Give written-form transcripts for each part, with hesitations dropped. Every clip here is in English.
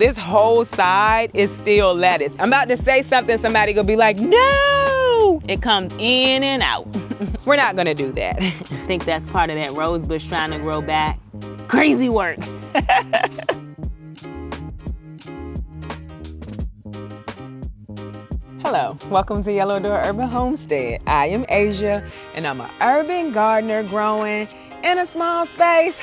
This whole side is still lettuce. I'm about to say something, somebody gonna be like, no! It comes in and out. We're not gonna do that. I think that's part of that rose bush trying to grow back. Crazy work. Hello, welcome to Yellow Door Urban Homestead. I am Asia, and I'm an urban gardener growing in a small space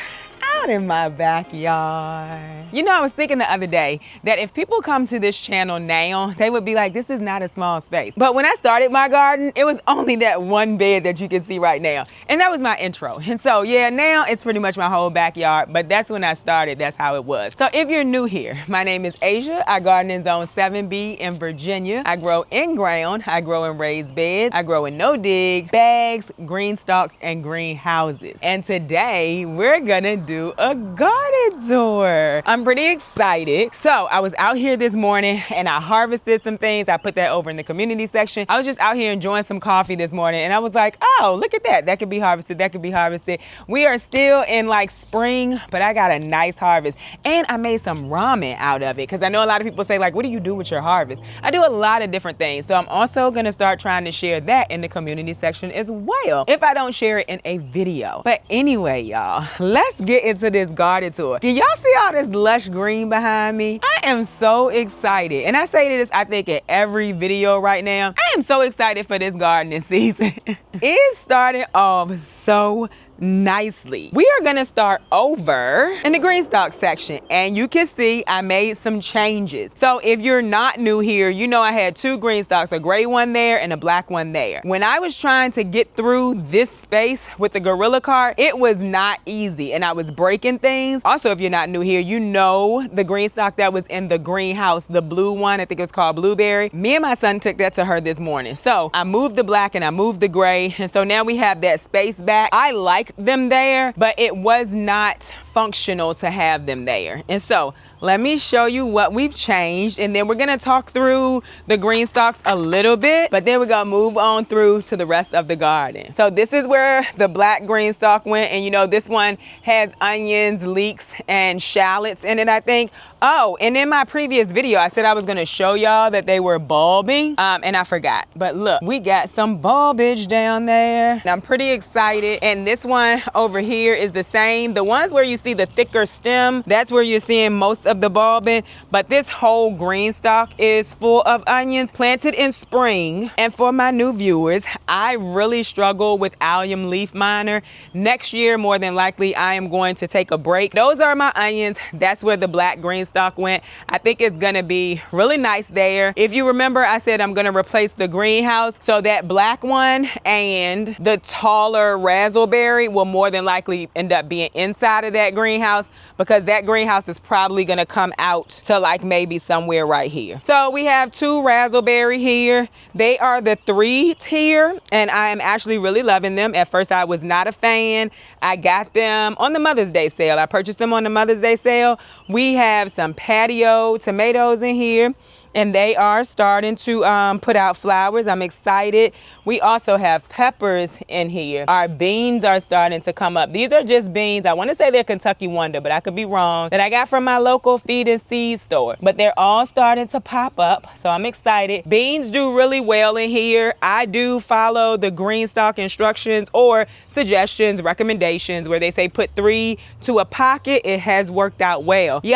out in my backyard. You know, I was thinking the other day that if people come to this channel now, they would be like, this is not a small space. But when I started my garden, it was only that one bed that you can see right now. And that was my intro. And so, yeah, now it's pretty much my whole backyard, but that's when I started, that's how it was. So if you're new here, my name is Asia. I garden in Zone 7B in Virginia. I grow in ground, I grow in raised beds, I grow in no-dig, bags, Greenstalks, and greenhouses. And today, we're gonna do a garden tour. I'm pretty excited. So I was out here this morning and I harvested some things. I put that over in the community section. I was just out here enjoying some coffee this morning and I was like, oh, look at that. That could be harvested. That could be harvested. We are still in like spring, but I got a nice harvest. And I made some ramen out of it because I know a lot of people say like, what do you do with your harvest? I do a lot of different things. So I'm also gonna start trying to share that in the community section as well, if I don't share it in a video. But anyway, y'all, let's get into this garden tour. Do y'all see all this lush green behind me? I am so excited. And I say this, I think, in every video right now. I am so excited for this gardening season. It's starting off so nicely. We are gonna start over in the Greenstalks section and you can see I made some changes. So if you're not new here, you know I had two Greenstalks, a gray one there and a black one there. When I was trying to get through this space with the gorilla cart, it was not easy and I was breaking things. Also, if you're not new here, you know the Greenstalk that was in the greenhouse, the blue one, I think it was called Blueberry. Me and my son took that to her this morning. So I moved the black and I moved the gray. And so now we have that space back. I like them there, but it was not functional to have them there. And so let me show you what we've changed and then we're gonna talk through the Greenstalks a little bit, but then we're gonna move on through to the rest of the garden. So this is where the black Greenstalk went, and you know this one has onions, leeks, and shallots in it, I think. Oh, and in my previous video, I said I was gonna show y'all that they were bulbing, and I forgot. But look, we got some bulbage down there, and I'm pretty excited. And this one over here is the same. The ones where you see the thicker stem, that's where you're seeing most of the bulbing. But this whole Greenstalk is full of onions planted in spring. And for my new viewers, I really struggle with allium leaf miner. Next year, more than likely, I am going to take a break. Those are my onions. That's where the black Greenstalk went. I think it's gonna be really nice there. If you remember, I said I'm gonna replace the greenhouse. So that black one and the taller raspberry will more than likely end up being inside of that greenhouse because that greenhouse is probably gonna come out to like maybe somewhere right here. So we have two raspberry here. They are the 3 tier and I am actually really loving them. At first I was not a fan. I got them on the Mother's Day sale. I purchased them on the Mother's Day sale. We have some patio tomatoes in here and they are starting to put out flowers. I'm excited. We also have peppers in here. Our beans are starting to come up. These are just beans. I want to say they're Kentucky Wonder, but I could be wrong. That I got from my local feed and seed store. But they're all starting to pop up, so I'm excited. Beans do really well in here. I do follow the Greenstalk instructions or suggestions, recommendations, where they say put 3 to a pocket. It has worked out well. Y'all,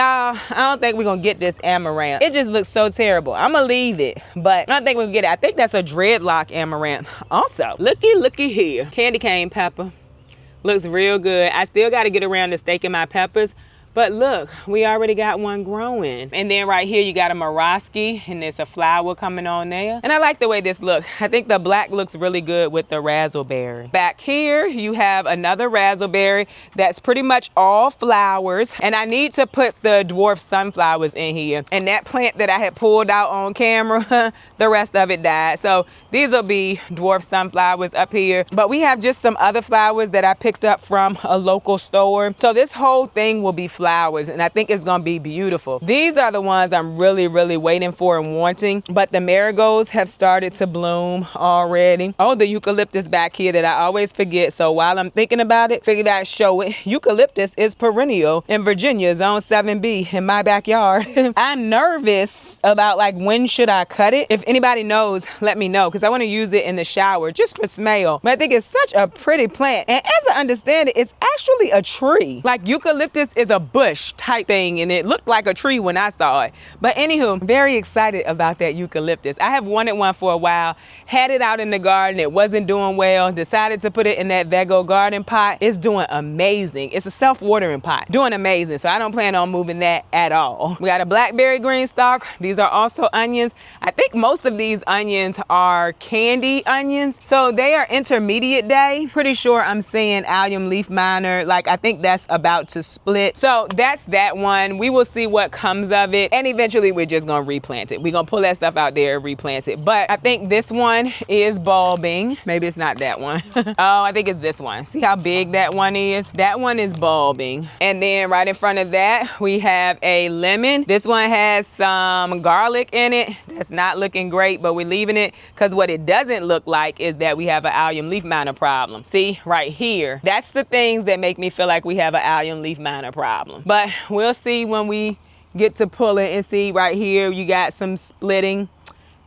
I don't think we're gonna get this amaranth. It just looks so terrible. I'm gonna leave it, but I don't think we can get it. I think that's a dreadlock amaranth. Also, looky here. Candy cane pepper. Looks real good. I still got to get around to staking my peppers. But look, we already got one growing. And then right here, you got a Morosky, and there's a flower coming on there. And I like the way this looks. I think the black looks really good with the raspberry. Back here, you have another raspberry that's pretty much all flowers. And I need to put the dwarf sunflowers in here. And that plant that I had pulled out on camera, the rest of it died. So these will be dwarf sunflowers up here. But we have just some other flowers that I picked up from a local store. So this whole thing will be flowers, and I think it's gonna be beautiful. These are the ones I'm really, really waiting for and wanting, but the marigolds have started to bloom already. Oh, the eucalyptus back here that I always forget. So while I'm thinking about it, figured I'd show it. Eucalyptus is perennial in Virginia, zone 7B in my backyard. I'm nervous about like when should I cut it. If anybody knows, let me know, because I want to use it in the shower just for smell. But I think it's such a pretty plant, and as I understand it, it's actually a tree. Like eucalyptus is a bush type thing, and it looked like a tree when I saw it. But anywho, very excited about that eucalyptus. I have wanted one for a while, had it out in the garden, it wasn't doing well, decided to put it in that Vego garden pot. It's doing amazing. It's a self-watering pot, doing amazing. So I don't plan on moving that at all. We got a blackberry green stalk. These are also onions. I think most of these onions are candy onions, so they are intermediate day. Pretty sure I'm saying allium leaf miner. Like, I think that's about to split. So that's that one. We will see what comes of it, and eventually we're just gonna replant it. We're gonna pull that stuff out there and replant it. But I think this one is bulbing. Maybe it's not that one. Oh, I think it's this one. See how big that one is? That one is bulbing. And then right in front of that, we have a lemon. This one has some garlic in it. That's not looking great, but we're leaving it because what it doesn't look like is that we have an allium leaf miner problem. See, right here. That's the things that make me feel like we have an allium leaf miner problem. But we'll see when we get to pull it and see. Right here, you got some splitting.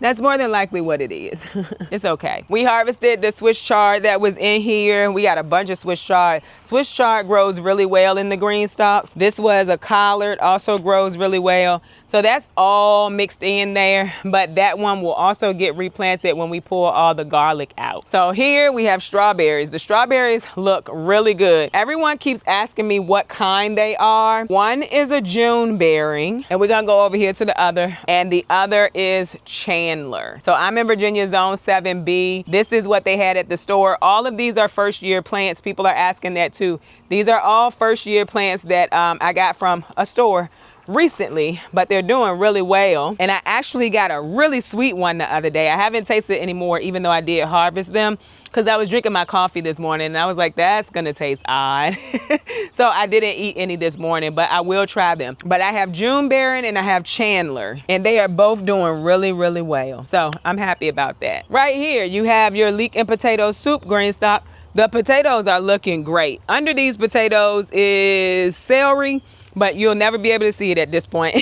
That's more than likely what it is. It's okay. We harvested the Swiss chard that was in here. We got a bunch of Swiss chard. Swiss chard grows really well in the green stalks. This was a collard, also grows really well. So that's all mixed in there, but that one will also get replanted when we pull all the garlic out. So here we have strawberries. The strawberries look really good. Everyone keeps asking me what kind they are. One is a June bearing, and we're gonna go over here to the other, and the other is Chandler. So I'm in Virginia zone 7B. This is what they had at the store. All of these are first year plants. People are asking that too. These are all first year plants that I got from a store recently, but they're doing really well. And I actually got a really sweet one the other day. I haven't tasted anymore, even though I did harvest them, because I was drinking my coffee this morning and I was like, that's gonna taste odd. So I didn't eat any this morning, but I will try them. But I have June bearing and I have Chandler, and they are both doing really, really well. So I'm happy about that. Right here, you have your leek and potato soup green stalk. The potatoes are looking great. Under these potatoes is celery, but you'll never be able to see it at this point.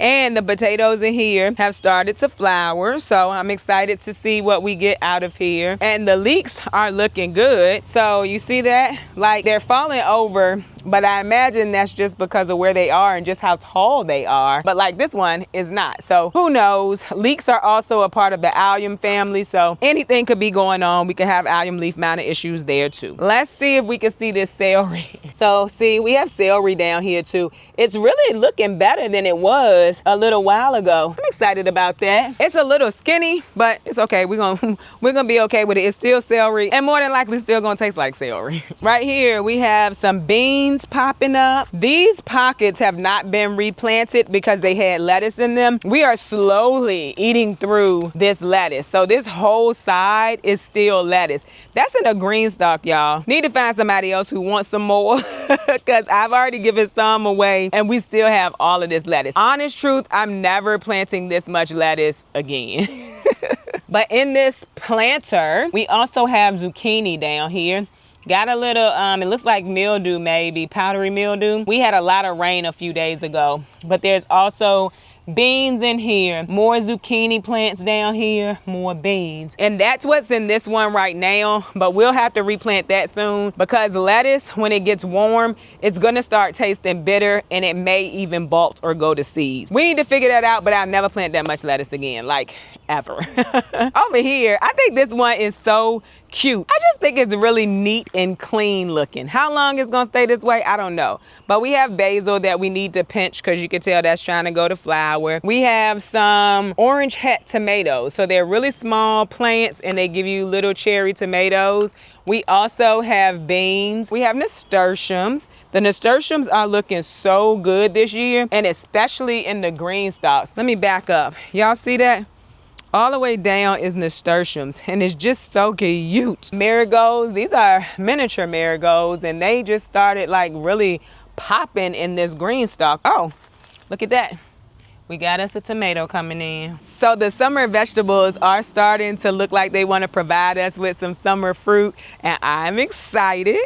And the potatoes in here have started to flower, so I'm excited to see what we get out of here. And the leeks are looking good. So you see that? Like, they're falling over, but I imagine that's just because of where they are and just how tall they are. But like this one is not, so who knows? Leeks are also a part of the allium family, so anything could be going on. We could have allium leaf miner issues there too. Let's see if we can see this celery. So see, we have celery down here too. It's really looking better than it was a little while ago. I'm excited about that. It's a little skinny, but it's okay. We're gonna be okay with it. It's still celery, and more than likely still gonna taste like celery. Right here, we have some beans popping up. These pockets have not been replanted because they had lettuce in them. We are slowly eating through this lettuce. So this whole side is still lettuce. That's in a green stalk, y'all. Need to find somebody else who wants some more because I've already given some away and we still have all of this lettuce. Honest truth, I'm never planting this much lettuce again. But in this planter, we also have zucchini down here. Got a little, it looks like mildew, maybe powdery mildew. We had a lot of rain a few days ago, but there's also beans in here, more zucchini plants down here, more beans. And that's what's in this one right now, but we'll have to replant that soon because lettuce, when it gets warm, it's gonna start tasting bitter and it may even bolt or go to seeds. We need to figure that out, but I'll never plant that much lettuce again, like ever. Over here, I think this one is so cute. I just think it's really neat and clean looking. How long it's gonna stay this way, I don't know. But we have basil that we need to pinch because you can tell that's trying to go to flower. We have some orange het tomatoes. So they're really small plants and they give you little cherry tomatoes. We also have beans. We have nasturtiums. The nasturtiums are looking so good this year, and especially in the green stalks. Let me back up. Y'all see that? All the way down is nasturtiums, and it's just so cute. Marigolds, these are miniature marigolds, and they just started like really popping in this green stalk. Oh, look at that. We got us a tomato coming in. So the summer vegetables are starting to look like they want to provide us with some summer fruit, and I'm excited.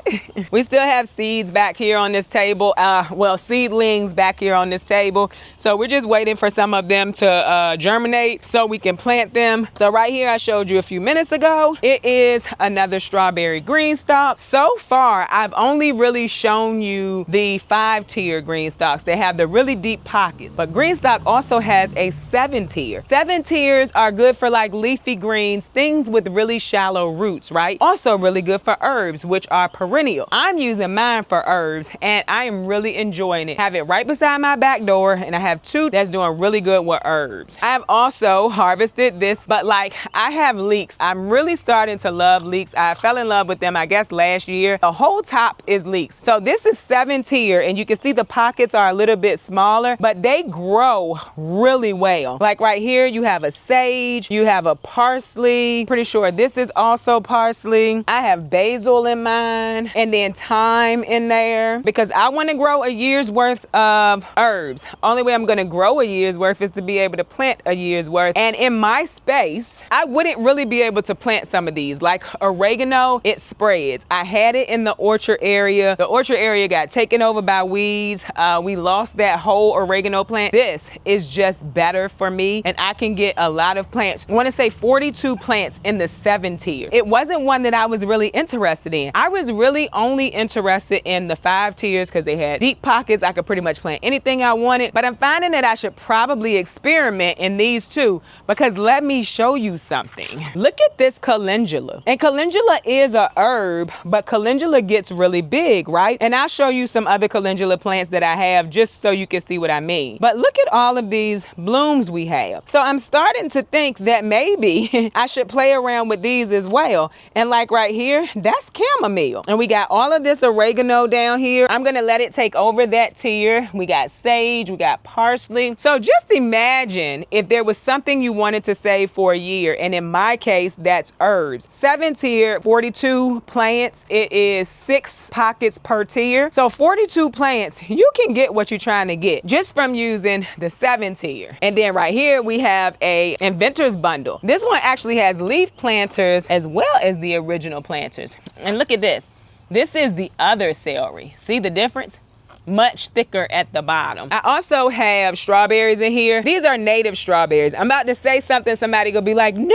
We still have seeds back here on this table. Well, seedlings back here on this table. So we're just waiting for some of them to germinate so we can plant them. So right here, I showed you a few minutes ago, it is another strawberry green stalk. So far, I've only really shown you the 5-tier green stalks. They have the really deep pockets, but green stalk also has a 7-tier. 7 tiers are good for like leafy greens, things with really shallow roots, right? Also really good for herbs, which are perennial. I'm using mine for herbs, and I am really enjoying it. I have it right beside my back door, and I have 2 that's doing really good with herbs. I have also harvested this, but like I have leeks. I'm really starting to love leeks. I fell in love with them, I guess, last year. The whole top is leeks. So this is 7-tier, and you can see the pockets are a little bit smaller, but they grow really well. Like right here, you have a sage, you have a parsley. Pretty sure this is also parsley. I have basil in mine, and then thyme in there, because I want to grow a year's worth of herbs. Only way I'm going to grow a year's worth is to be able to plant a year's worth. And in my space, I wouldn't really be able to plant some of these. Like oregano, it spreads. I had it in the orchard area. The orchard area got taken over by weeds. We lost that whole oregano plant. This is just better for me, and I can get a lot of plants. I want to say 42 plants in the 7-tier. It wasn't one that I was really interested in. I was really only interested in the 5 tiers because they had deep pockets. I could pretty much plant anything I wanted, but I'm finding that I should probably experiment in these too, because let me show you something. Look at this calendula. And calendula is a herb, but calendula gets really big, right? And I'll show you some other calendula plants that I have just so you can see what I mean. But look at all of these blooms we have. So I'm starting to think that maybe I should play around with these as well. And like right here, that's chamomile. And we got all of this oregano down here. I'm gonna let it take over that tier. We got sage, we got parsley. So just imagine if there was something you wanted to save for a year. And in my case, that's herbs. 7-tier, 42 plants. It is 6 pockets per tier. So 42 plants, you can get what you're trying to get just from using the 7-tier. And then right here we have a inventor's bundle. This one actually has leaf planters as well as the original planters. And look at this. This is the other celery. See the difference? Much thicker at the bottom. I also have strawberries in here. These are native strawberries. I'm about to say something, somebody gonna be like, no,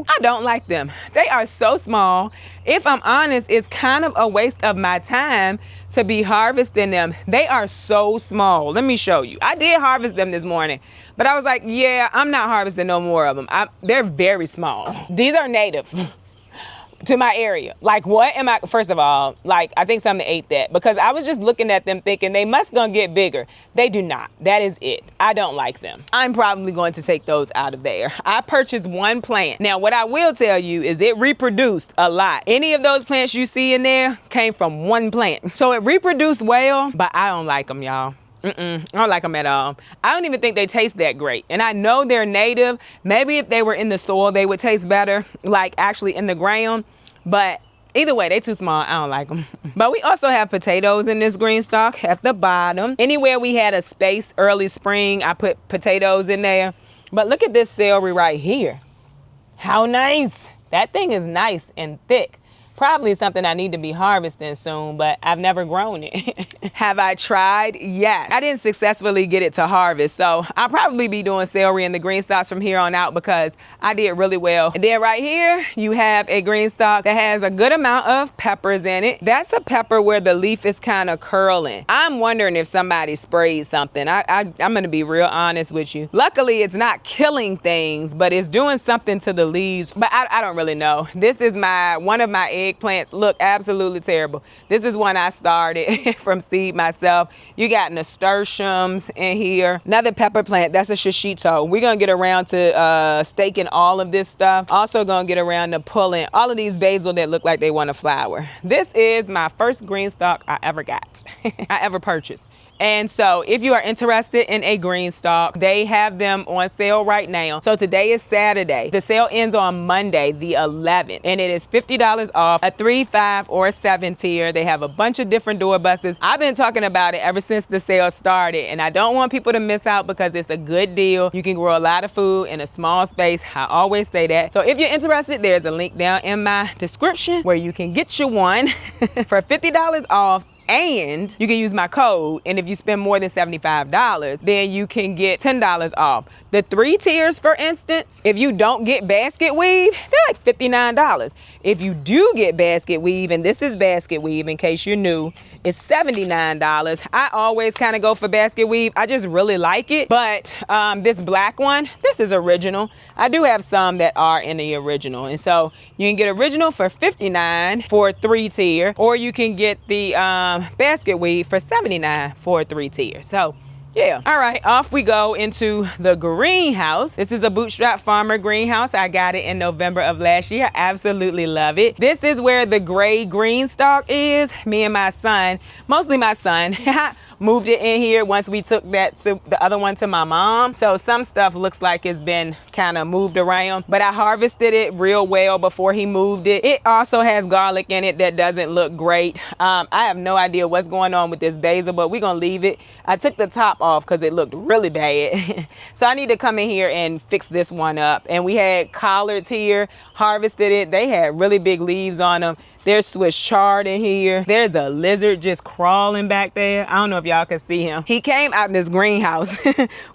I don't like them. They are so small. If I'm honest, it's kind of a waste of my time to be harvesting them. They are so small. Let me show you. I did harvest them this morning, but I was like, yeah, I'm not harvesting no more of them. They're very small. These are native to my area. Like, what am I, first of all, like, I think something ate that, because I was just looking at them thinking they must gonna get bigger. They do not. That is it. I don't like them. I'm probably going to take those out of there. I purchased 1 plant. Now, what I will tell you is it reproduced a lot. Any of those plants you see in there came from 1 plant. So it reproduced well, but I don't like them, y'all. I don't like them at all. I don't even think they taste that great. And I know they're native. Maybe if they were in the soil, they would taste better, like actually in the ground. But either way, they too small. I don't like them. But we also have potatoes in this green stalk at the bottom. Anywhere we had a space early spring, I put potatoes in there. But look at this celery right here. How nice. That thing is nice and thick. Probably something I need to be harvesting soon, but I've never grown it. Have I tried? Yes. I didn't successfully get it to harvest, so I'll probably be doing celery and the green stalks from here on out because I did really well. And then right here, you have a green stalk that has a good amount of peppers in it. That's a pepper where the leaf is kind of curling. I'm wondering if somebody sprayed something. I'm gonna be real honest with you. Luckily, it's not killing things, but it's doing something to the leaves, but I don't really know. This is one of my eggplants. Look absolutely terrible. This is one I started from seed myself. You got nasturtiums in here. Another pepper plant, that's a shishito. We're gonna get around to staking all of this stuff. Also gonna get around to pulling all of these basil that look like they want to flower. This is my first green stalk I ever got, I ever purchased. And so if you are interested in a Greenstalk, they have them on sale right now. So today is Saturday. The sale ends on Monday, the 11th, and it is $50 off a 3, 5, or 7 tier. They have a bunch of different doorbusters. I've been talking about it ever since the sale started, and I don't want people to miss out because it's a good deal. You can grow a lot of food in a small space. I always say that. So if you're interested, there's a link down in my description where you can get you one for $50 off. And you can use my code, and if you spend more than $75, then you can get $10 off. The 3 tiers, for instance, if you don't get basket weave, they're like $59. If you do get basket weave, and this is basket weave in case you're new, it's $79. I always kind of go for basket weave. I just really like it. But this black one, this is original. I do have some that are in the original. And so you can get original for $59 for a 3 tier, or you can get the basket weave for $79 for a 3 tier. So yeah. All right, off we go into the greenhouse. This is a bootstrap farmer greenhouse. I got it in November of last year. I absolutely love it. This is where the gray Greenstalk is. Me and my son, mostly my son, moved it in here once we took that to the other one to my mom. So some stuff looks like it's been kind of moved around, but I harvested it real well before he moved it. It also has garlic in it that doesn't look great. I have no idea what's going on with this basil, but we're gonna leave it. I took the top off because it looked really bad. So I need to come in here and fix this one up. And we had collards here, harvested it. They had really big leaves on them. There's Swiss chard in here. There's a lizard just crawling back there. I don't know if y'all can see him. He came out in this greenhouse.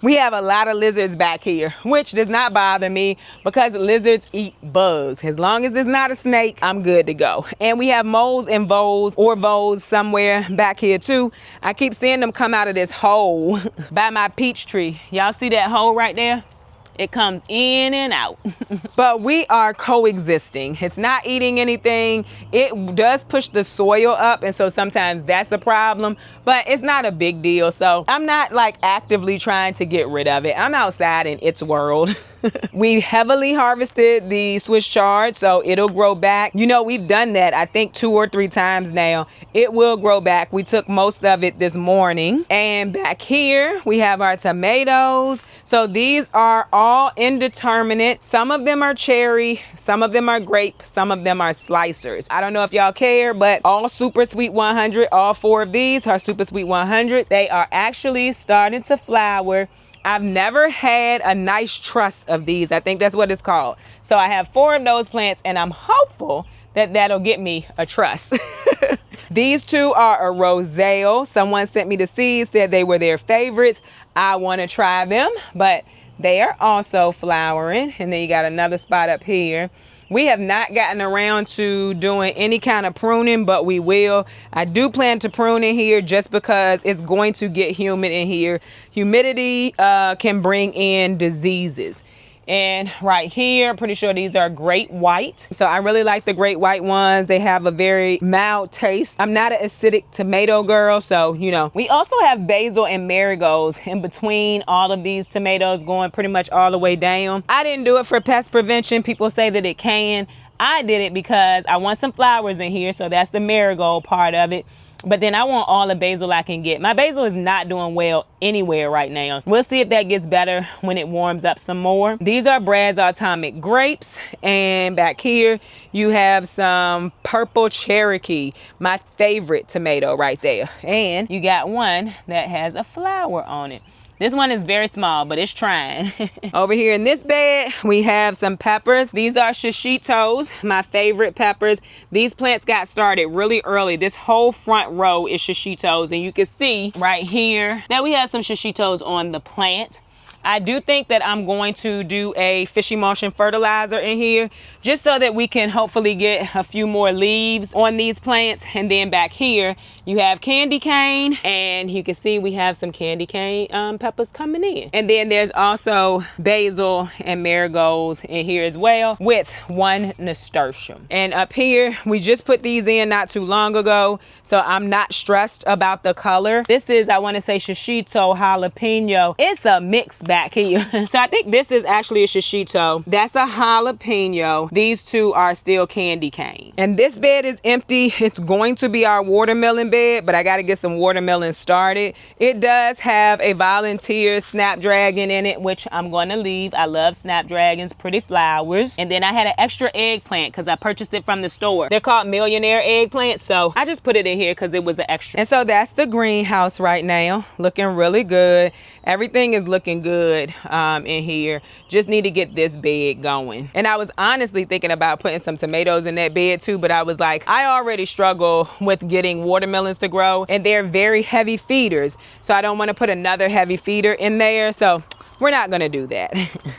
We have a lot of lizards back here, which does not bother me because lizards eat bugs. As long as it's not a snake, I'm good to go. And we have moles and voles somewhere back here too. I keep seeing them come out of this hole by my peach tree. Y'all see that hole right there? It comes in and out. But we are coexisting. It's not eating anything. It does push the soil up, and so sometimes that's a problem, but it's not a big deal. So I'm not like actively trying to get rid of it. I'm outside in its world. We heavily harvested the Swiss chard, so it'll grow back. You know, we've done that, I think 2 or 3 times now. It will grow back. We took most of it this morning. And back here, we have our tomatoes. So these are all indeterminate. Some of them are cherry, some of them are grape, some of them are slicers. I don't know if y'all care, but all Super Sweet 100, all 4 of these are Super Sweet 100s. They are actually starting to flower. I've never had a nice truss of these. I think that's what it's called. So I have 4 of those plants, and I'm hopeful that that'll get me a truss. These 2 are a roselle. Someone sent me the seeds, said they were their favorites. I want to try them, but they are also flowering. And then you got another spot up here. We have not gotten around to doing any kind of pruning, but we will. I do plan to prune in here just because it's going to get humid in here. Humidity can bring in diseases. And right here, I'm pretty sure these are great white. So I really like the great white ones. They have a very mild taste. I'm not an acidic tomato girl, so you know. We also have basil and marigolds in between all of these tomatoes going pretty much all the way down. I didn't do it for pest prevention. People say that it can. I did it because I want some flowers in here, so that's the marigold part of it. But then I want all the basil I can get. My basil is not doing well anywhere right now. We'll see if that gets better when it warms up some more. These are Brad's Atomic grapes. And back here, you have some purple Cherokee, my favorite tomato right there. And you got one that has a flower on it. This one is very small, but it's trying. Over here in this bed, we have some peppers. These are shishitos, my favorite peppers. These plants got started really early. This whole front row is shishitos, and you can see right here that we have some shishitos on the plant. I do think that I'm going to do a fish emulsion fertilizer in here just so that we can hopefully get a few more leaves on these plants. And then back here, you have candy cane, and you can see we have some candy cane peppers coming in. And then there's also basil and marigolds in here as well with 1 nasturtium. And up here, we just put these in not too long ago, so I'm not stressed about the color. This is, I want to say, shishito jalapeno. It's a mixed bag. back here. So I think this is actually a shishito. That's a jalapeno. These two are still candy cane. And this bed is empty. It's going to be our watermelon bed, but I got to get some watermelon started. It does have a volunteer snapdragon in it, which I'm going to leave. I love snapdragons, pretty flowers. And then I had an extra eggplant because I purchased it from the store. They're called millionaire eggplants, so I just put it in here because it was an extra. And so that's the greenhouse right now, looking really good. Everything is looking good in here. Just need to get this bed going. And I was honestly thinking about putting some tomatoes in that bed too, but I was like, I already struggle with getting watermelons to grow, and they're very heavy feeders, so I don't want to put another heavy feeder in there, so we're not gonna do that.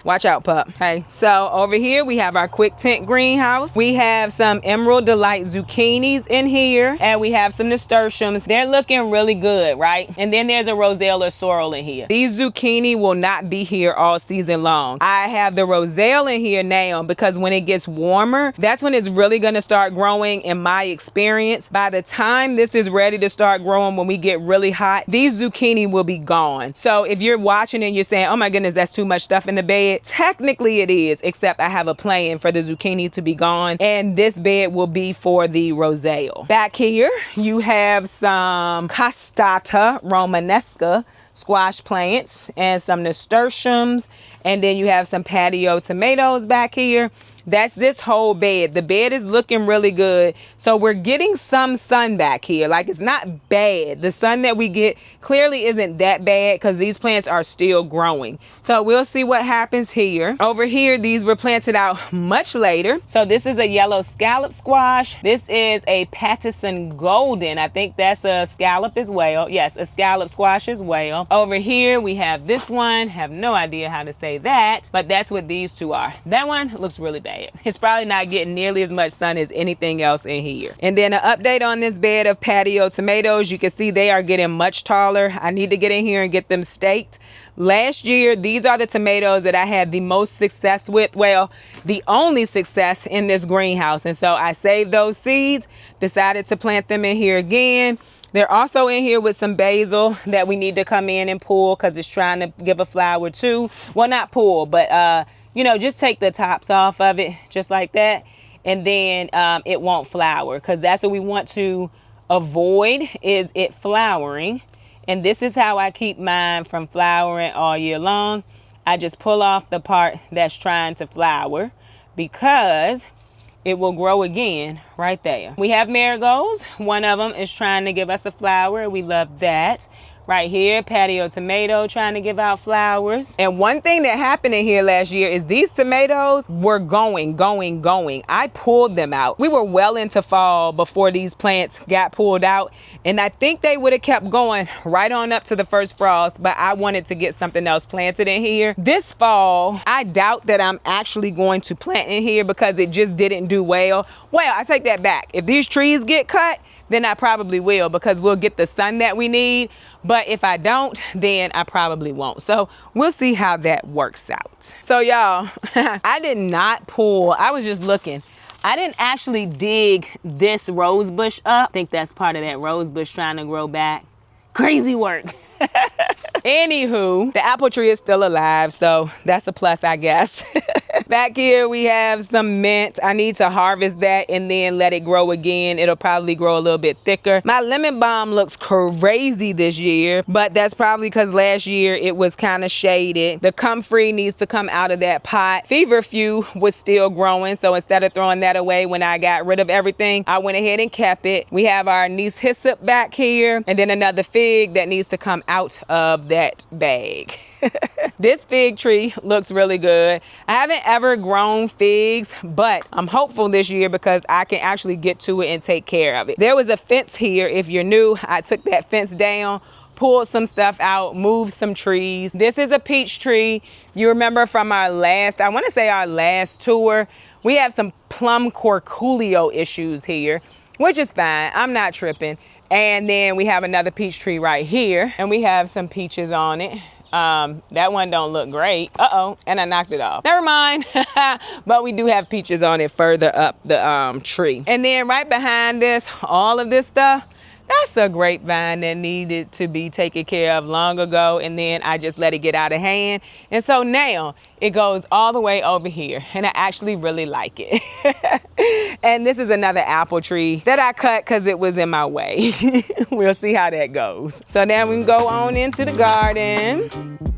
Watch out, pup. Okay, so over here we have our quick tent greenhouse. We have some Emerald Delight zucchinis in here, and we have some nasturtiums. They're looking really good, right? And then there's a roselle or sorrel in here. These zucchini will not be here all season long. I have the roselle in here now because when it gets warmer, that's when it's really gonna start growing in my experience. By the time this is ready to start growing, when we get really hot, these zucchini will be gone. So if you're watching and you're saying, oh my goodness, that's too much stuff in the bed. Technically it is, except I have a plan for the zucchini to be gone, and this bed will be for the roselle. Back here, you have some castata romanesca squash plants and some nasturtiums, and then you have some patio tomatoes back here. That's this whole bed. The bed is looking really good. So we're getting some sun back here. Like, it's not bad. The sun that we get clearly isn't that bad because these plants are still growing. So we'll see what happens here. Over here, these were planted out much later. So this is a yellow scallop squash. This is a Pattison Golden. I think that's a scallop as well. Yes, a scallop squash as well. Over here, we have this one. Have no idea how to say that, but that's what these two are. That one looks really bad. It's probably not getting nearly as much sun as anything else in here. And then an update on this bed of patio tomatoes. You can see they are getting much taller. I need to get in here and get them staked. Last year, these are the tomatoes that I had the most success with. Well, the only success in this greenhouse. And so I saved those seeds, decided to plant them in here again. They're also in here with some basil that we need to come in and pull because it's trying to give a flower too. Well, not pull, but you know, just take the tops off of it just like that, and then it won't flower, because that's what we want to avoid, is it flowering. And this is how I keep mine from flowering all year long. I just pull off the part that's trying to flower because it will grow again right there. We have marigolds. One of them is trying to give us a flower. We love that. Right here, patio tomato trying to give out flowers. And one thing that happened in here last year is these tomatoes were going. I pulled them out. We were well into fall before these plants got pulled out. And I think they would have kept going right on up to the first frost, but I wanted to get something else planted in here. This fall, I doubt that I'm actually going to plant in here because it just didn't do well. Well, I take that back. If these trees get cut, then I probably will, because we'll get the sun that we need. But if I don't, then I probably won't. So we'll see how that works out. So y'all, I did not pull. I was just looking. I didn't actually dig this rose bush up. I think that's part of that rose bush trying to grow back. Crazy work. Anywho, the apple tree is still alive, so that's a plus, I guess. Back here we have some mint. I need to harvest that and then let it grow again. It'll probably grow a little bit thicker. My lemon balm looks crazy this year, but that's probably because last year it was kind of shaded. The comfrey needs to come out of that pot. Feverfew was still growing, so instead of throwing that away when I got rid of everything, I went ahead and kept it. We have our anise hyssop back here, and then another fig that needs to come out of that bag. This fig tree looks really good. I haven't ever grown figs, but I'm hopeful this year because I can actually get to it and take care of it. There was a fence here. If you're new, I took that fence down, pulled some stuff out, moved some trees. This is a peach tree. You remember from our last, I want to say our last tour, we have some plum corculio issues here, which is fine. I'm not tripping. And then we have another peach tree right here, and we have some peaches on it. That one don't look great. Uh-oh, and I knocked it off. Never mind. But we do have peaches on it further up the tree. And then right behind this, all of this stuff, That's a grapevine that needed to be taken care of long ago, and then I just let it get out of hand. And so now it goes all the way over here, and I actually really like it. And this is another apple tree that I cut because it was in my way. We'll see how that goes. So now we can go on into the garden.